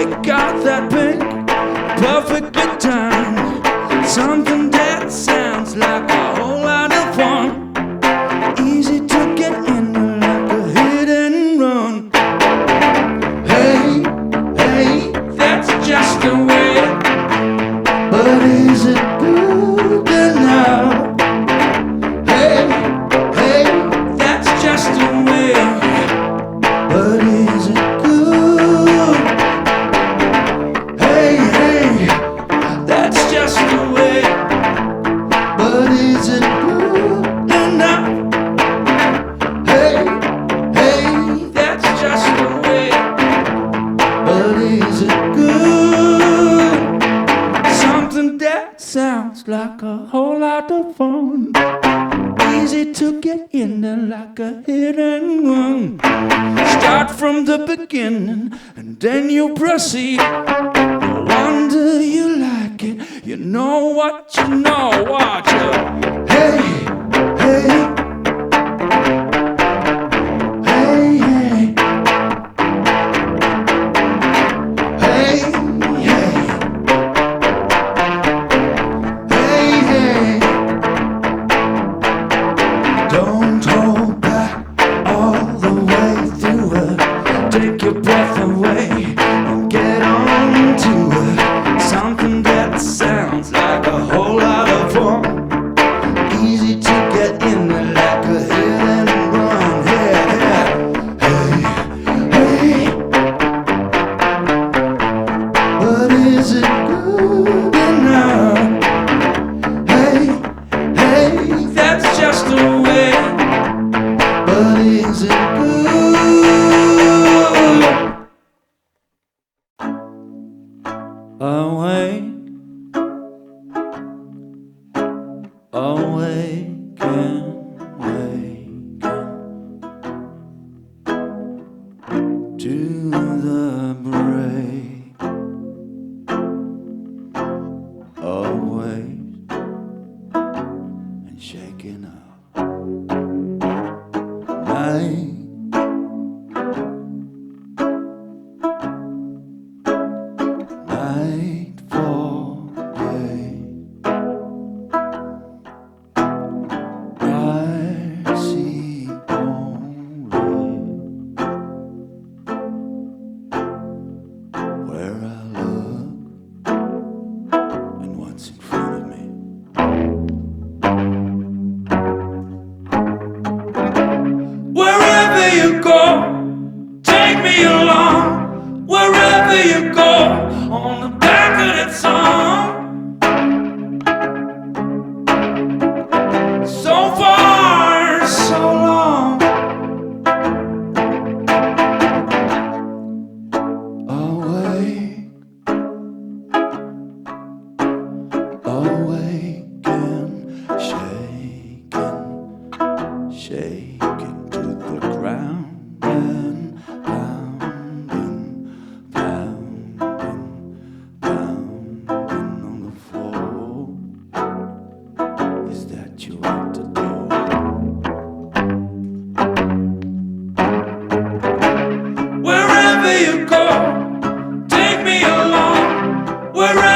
got that pink, perfectly timed, something that sounds like a whole lot of fun. Easy to get into like a hit and run. Hey, hey, that's just the way. But is it good enough? Hey, hey, that's just the way. But is it good? Hey, hey, that's just the way. But is it good enough? Hey, hey, that's just the way. But is it good? Something that sounds like a whole lot of fun. Easy to get into like a hit and run. Start from the beginning and then you proceed. No wonder you like it. You know what you know what you. Hey, hey. Hey, hey. Hey, hey. Hey, hey. Don't hold back all the way through it. Take your breath away and get on to it. Something that sounds like a whole lot of fun. Easy to get in it like a hit and run. Yeah, yeah. Hey, hey. But is it good enough? Hey, hey, that's just the way. But is it good? Awake, awake and wake to the break. Awake and shaking up. Night, nightfall, day. I see only where I look and what's in front of me. Wherever you go, take me along. Wherever you go, on the back of that song. So far, so long. Awake, awake and shaking, shaking to the ground and pounding, pounding, pounding on the floor. Is that you at the door? Wherever you go, take me along. Wherever